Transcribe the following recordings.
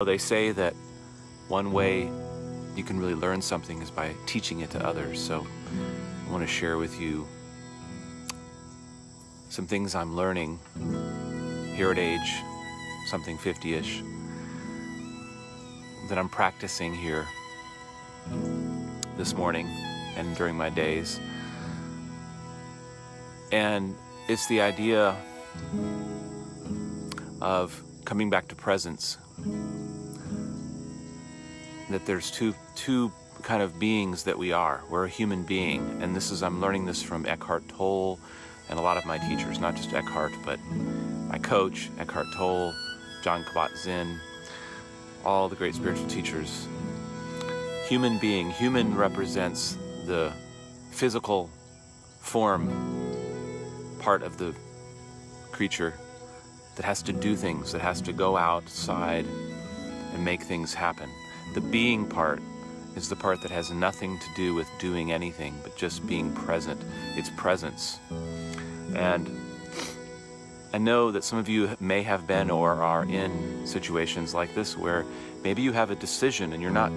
They say that one way you can really learn something is by teaching it to others. So I want to share with you some things I'm learning here at age something 50-ish that I'm practicing here this morning and during my days. And it's the idea of coming back to presence. That there's two kind of beings that we are. We're a human being, and I'm learning this from Eckhart Tolle and a lot of my teachers, not just Eckhart, but my coach, Eckhart Tolle, Jon Kabat-Zinn, all the great spiritual teachers. Human being, human represents the physical form part of the creature that has to do things, that has to go outside and make things happen. The being part is the part that has nothing to do with doing anything, but just being present. It's presence. And I know that some of you may have been or are in situations like this where maybe you have a decision and you're not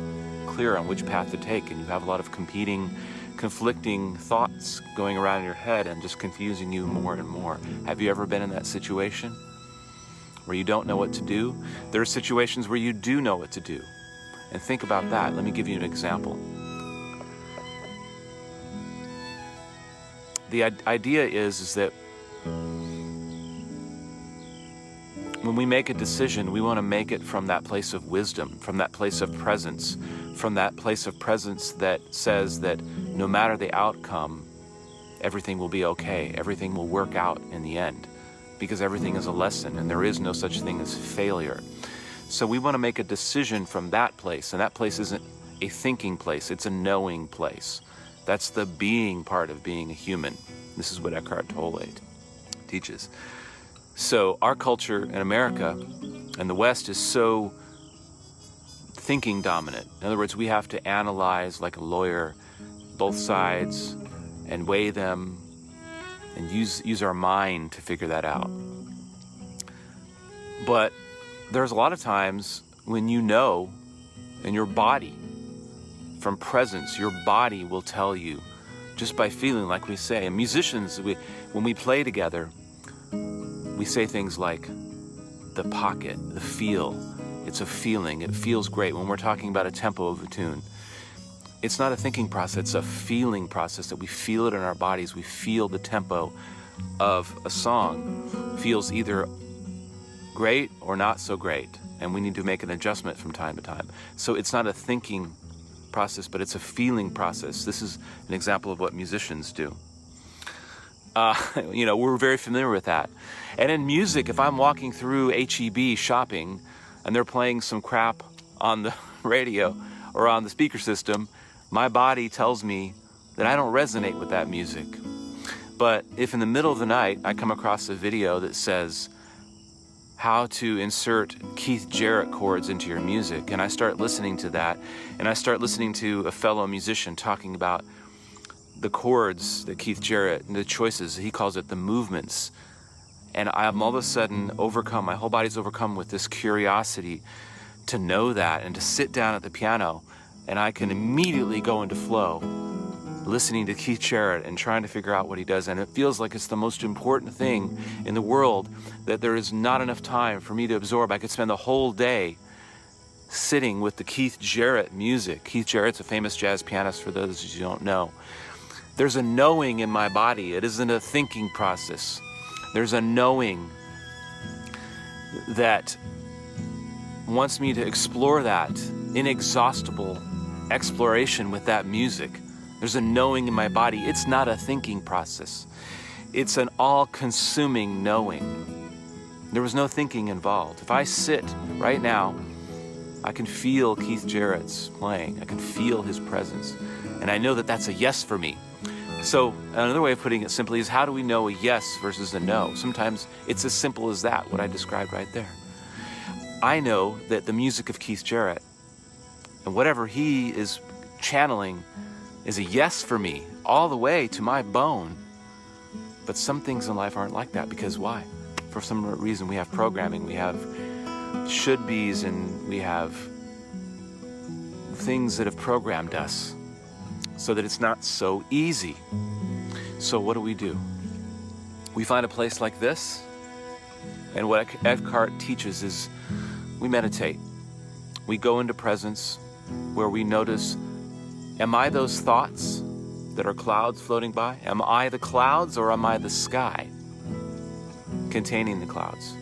clear on which path to take, and you have a lot of conflicting thoughts going around in your head and just confusing you more and more. Have you ever been in that situation where you don't know what to do? There are situations where you do know what to do. And think about that. Let me give you an example. The idea is that when we make a decision, we want to make it from that place of wisdom, from that place of presence, that says that no matter the outcome, everything will be okay. Everything will work out in the end, because everything is a lesson and there is no such thing as failure. So we want to make a decision from that place, and that place isn't a thinking place, it's a knowing place. That's the being part of being a human. This is what Eckhart Tolle teaches. So our culture in America and the West is so thinking dominant. In other words, we have to analyze like a lawyer both sides and weigh them and use our mind to figure that out. But there's a lot of times when you know in your body, from presence, your body will tell you just by feeling, like we say. And musicians, when we play together, we say things like the pocket, the feel. It's a feeling. It feels great when we're talking about a tempo of a tune. It's not a thinking process, it's a feeling process that we feel it in our bodies. We feel the tempo of a song. Feels either great or not so great, and we need to make an adjustment from time to time. So it's not a thinking process, but it's a feeling process. This is an example of what musicians do. We're very familiar with that. And in music, if I'm walking through H-E-B shopping and they're playing some crap on the radio or on the speaker system, my body tells me that I don't resonate with that music. But if in the middle of the night I come across a video that says how to insert Keith Jarrett chords into your music, and I start listening to that, and I start listening to a fellow musician talking about the chords that Keith Jarrett, and the choices, he calls it the movements, and I'm all of a sudden overcome, my whole body's overcome with this curiosity to know that, and to sit down at the piano, and I can immediately go into flow, listening to Keith Jarrett and trying to figure out what he does. And it feels like it's the most important thing in the world, that there is not enough time for me to absorb. I could spend the whole day sitting with the Keith Jarrett music. Keith Jarrett's a famous jazz pianist, for those of you who don't know. There's a knowing in my body. It isn't a thinking process. There's a knowing that wants me to explore that inexhaustible exploration with that music. There's a knowing in my body. It's not a thinking process. It's an all-consuming knowing. There was no thinking involved. If I sit right now, I can feel Keith Jarrett's playing. I can feel his presence. And I know that that's a yes for me. So another way of putting it simply is, how do we know a yes versus a no? Sometimes it's as simple as that, what I described right there. I know that the music of Keith Jarrett and whatever he is channeling is a yes for me, all the way to my bone. But some things in life aren't like that, because why? For some reason we have programming, we have should be's and we have things that have programmed us so that it's not so easy. So what do? We find a place like this, and what Eckhart teaches is we meditate. We go into presence where we notice, am I those thoughts that are clouds floating by? Am I the clouds, or am I the sky containing the clouds?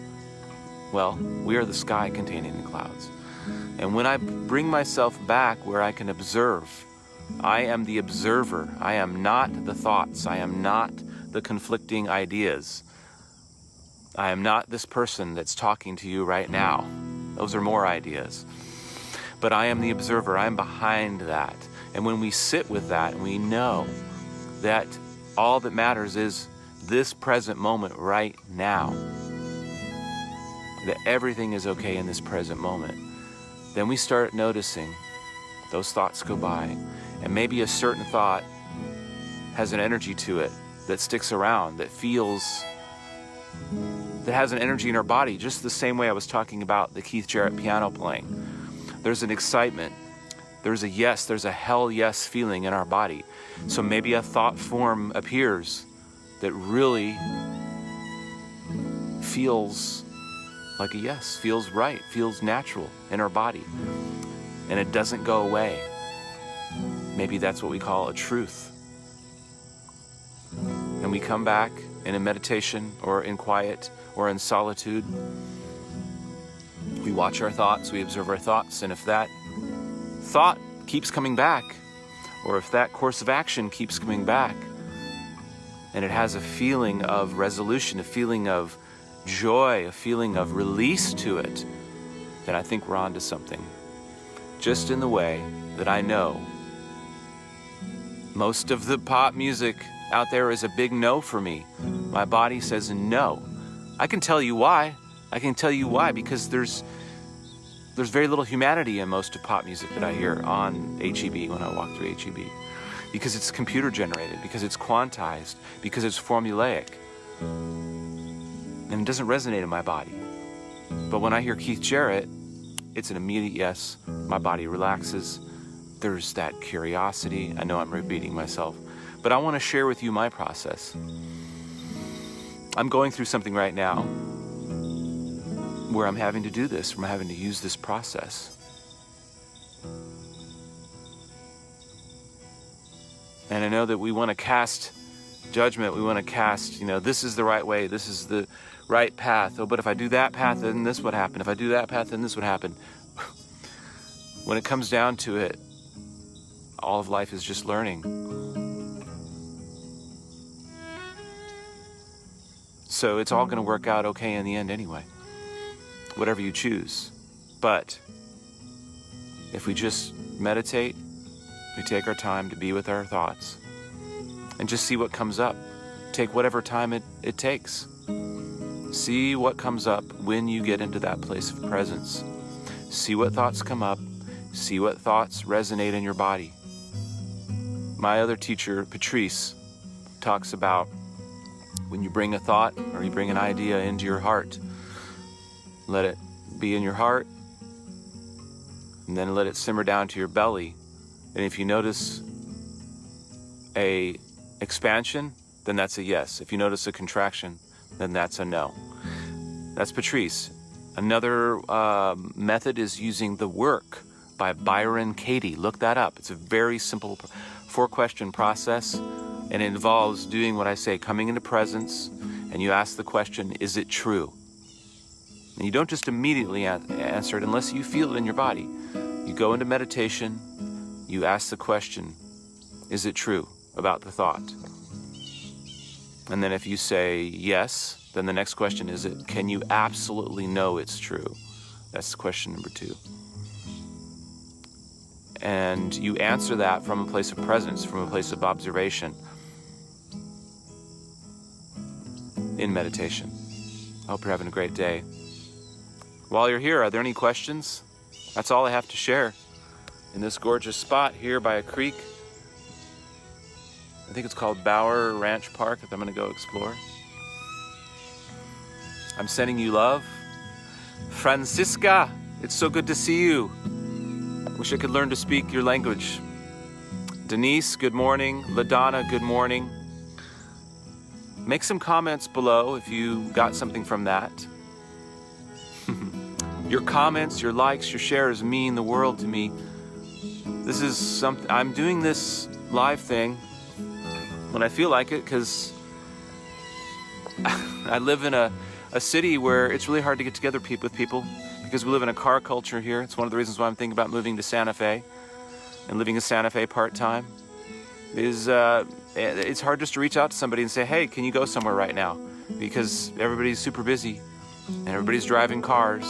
Well, we are the sky containing the clouds. And when I bring myself back where I can observe, I am the observer. I am not the thoughts. I am not the conflicting ideas. I am not this person that's talking to you right now. Those are more ideas. But I am the observer. I am behind that. And when we sit with that, we know that all that matters is this present moment right now. That everything is okay in this present moment. Then we start noticing those thoughts go by, and maybe a certain thought has an energy to it that sticks around, that has an energy in our body, just the same way I was talking about the Keith Jarrett piano playing. There's an excitement, there's a yes, there's a hell yes feeling in our body. So maybe a thought form appears that really feels like a yes, feels right, feels natural in our body, and it doesn't go away. Maybe that's what we call a truth. And we come back in a meditation or in quiet or in solitude. We watch our thoughts, we observe our thoughts, and if that thought keeps coming back, or if that course of action keeps coming back, and it has a feeling of resolution, a feeling of joy, a feeling of release to it, then I think we're onto something. Just in the way that I know most of the pop music out there is a big no for me. My body says no. I can tell you why. Because there's very little humanity in most of pop music that I hear on HEB when I walk through HEB. Because it's computer generated, because it's quantized, because it's formulaic. And it doesn't resonate in my body. But when I hear Keith Jarrett, it's an immediate yes. My body relaxes. There's that curiosity. I know I'm repeating myself, but I want to share with you my process. I'm going through something right now where I'm having to do this, where I'm having to use this process. And I know that we want to cast judgment. We want to cast, this is the right way. This is the right path. Oh, but if I do that path, then this would happen. If I do that path, then this would happen. When it comes down to it, all of life is just learning. So it's all going to work out okay in the end anyway, whatever you choose. But if we just meditate, we take our time to be with our thoughts and just see what comes up. Take whatever time it takes. See what comes up when you get into that place of presence. See what thoughts come up. See what thoughts resonate in your body. My other teacher, Patrice, talks about when you bring a thought or you bring an idea into your heart, let it be in your heart, and then let it simmer down to your belly. And if you notice a expansion, then that's a yes. If you notice a contraction, then that's a no. That's Patrice. Another method is using The Work by Byron Katie. Look that up. It's a very simple 4-question process, and it involves doing what I say, coming into presence, and you ask the question, is it true? And you don't just immediately answer it unless you feel it in your body. You go into meditation, you ask the question, is it true about the thought? And then if you say yes, then the next question is, can you absolutely know it's true? That's question number 2. And you answer that from a place of presence, from a place of observation in meditation. I hope you're having a great day. While you're here, are there any questions? That's all I have to share in this gorgeous spot here by a creek. I think it's called Bower Ranch Park, that I'm going to go explore. I'm sending you love. Francisca, it's so good to see you. Wish I could learn to speak your language. Denise, good morning. LaDonna, good morning. Make some comments below if you got something from that. Your comments, your likes, your shares mean the world to me. This is something, I'm doing this live thing when I feel like it, because I live in a city where it's really hard to get together with people, because we live in a car culture here. It's one of the reasons why I'm thinking about moving to Santa Fe and living in Santa Fe part-time. It's hard just to reach out to somebody and say, hey, can you go somewhere right now? Because everybody's super busy and everybody's driving cars.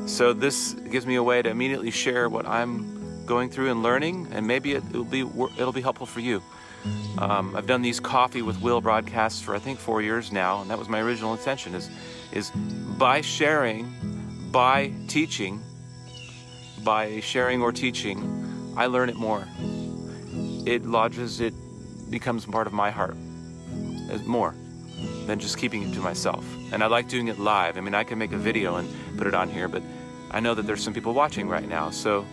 So this gives me a way to immediately share what I'm going through and learning, and maybe it'll be helpful for you. I've done these Coffee with Will broadcasts for I think 4 years now, and that was my original intention, is by sharing, by teaching, by sharing or teaching, I learn it more. It lodges, it becomes part of my heart more than just keeping it to myself. And I like doing it live. I mean, I can make a video and put it on here, but I know that there's some people watching right now. So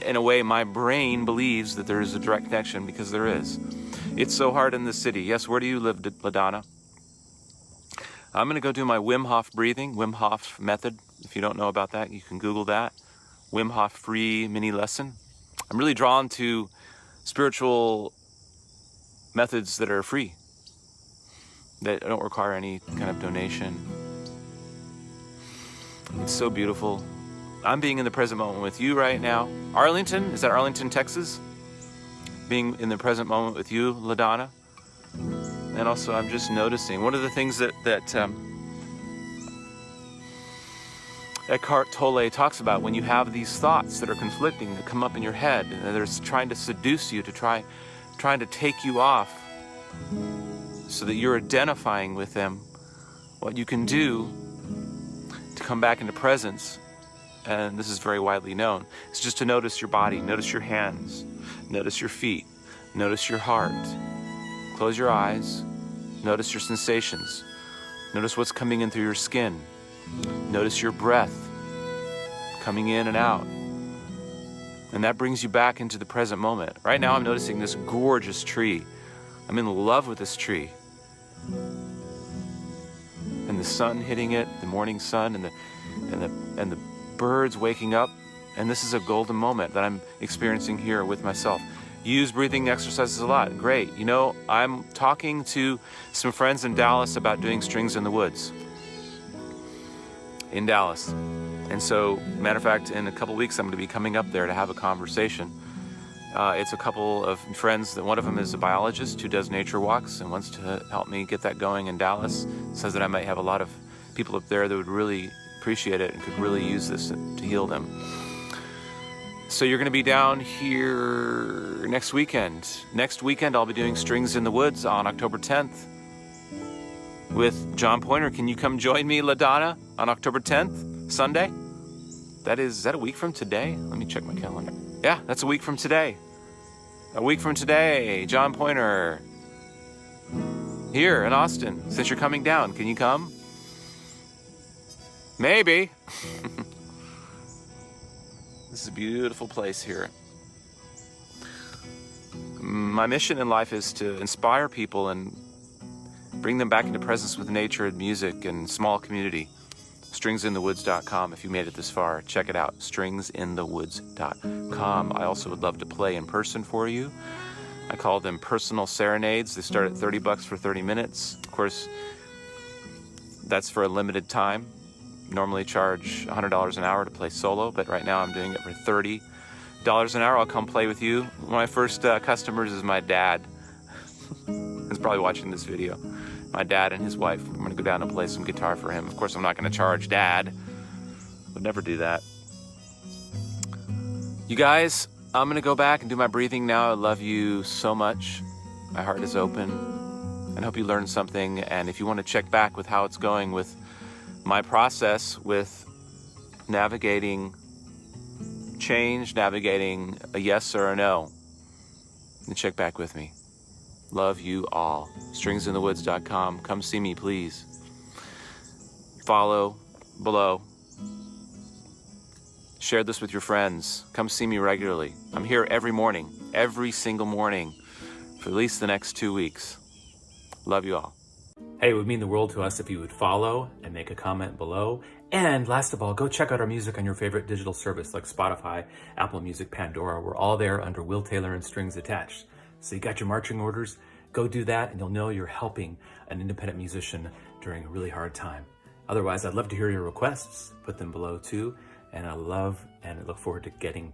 in a way, my brain believes that there is a direct connection, because there is. It's so hard in the city. Yes, where do you live, LaDonna? I'm going to go do my Wim Hof breathing, Wim Hof method. If you don't know about that, you can Google that. Wim Hof free mini lesson. I'm really drawn to spiritual methods that are free, that don't require any kind of donation. It's so beautiful. I'm being in the present moment with you right now. Arlington, is that Arlington, Texas? Being in the present moment with you, LaDonna. And also I'm just noticing, one of the things that Eckhart Tolle talks about, when you have these thoughts that are conflicting, that come up in your head, and they're trying to seduce you, to trying to take you off, so that you're identifying with them, what you can do to come back into presence, and this is very widely known, is just to notice your body, notice your hands, notice your feet, notice your heart. Close your eyes, notice your sensations, notice what's coming in through your skin, notice your breath coming in and out. And that brings you back into the present moment. Right now I'm noticing this gorgeous tree. I'm in love with this tree. And the sun hitting it, the morning sun, and the birds waking up. And this is a golden moment that I'm experiencing here with myself. Use breathing exercises a lot. Great. You know, I'm talking to some friends in Dallas about doing Strings in the Woods in Dallas. And so, matter of fact, in a couple weeks, I'm going to be coming up there to have a conversation. It's a couple of friends, that one of them is a biologist who does nature walks and wants to help me get that going in Dallas. Says that I might have a lot of people up there that would really appreciate it and could really use this to heal them. So you're going to be down here next weekend. Next weekend, I'll be doing Strings in the Woods on October 10th with John Pointer. Can you come join me, LaDonna, on October 10th, Sunday? Is that a week from today? Let me check my calendar. Yeah, that's a week from today. A week from today, John Pointer. Here in Austin. Since you're coming down, can you come? Maybe. This is a beautiful place here. My mission in life is to inspire people and bring them back into presence with nature and music and small community. Stringsinthewoods.com. If you made it this far, check it out. Stringsinthewoods.com. I also would love to play in person for you. I call them personal serenades. They start at $30 for 30 minutes. Of course, that's for a limited time. Normally charge $100 an hour to play solo, but right now I'm doing it for $30 an hour. I'll come play with you. One of my first customers is my dad. He's probably watching this video. My dad and his wife. I'm going to go down and play some guitar for him. Of course, I'm not going to charge Dad. Would never do that. You guys, I'm going to go back and do my breathing now. I love you so much. My heart is open. And I hope you learned something. And if you want to check back with how it's going with my process with navigating change, navigating a yes or a no, then check back with me. Love you all. Stringsinthewoods.com. Come see me, please. Follow, below. Share this with your friends. Come see me regularly. I'm here every morning, every single morning, for at least the next 2 weeks. Love you all. Hey, it would mean the world to us if you would follow and make a comment below. And last of all, go check out our music on your favorite digital service like Spotify, Apple Music, Pandora. We're all there under Will Taylor and Strings Attached. So you got your marching orders, go do that and you'll know you're helping an independent musician during a really hard time. Otherwise, I'd love to hear your requests. Put them below too. And I love and I look forward to getting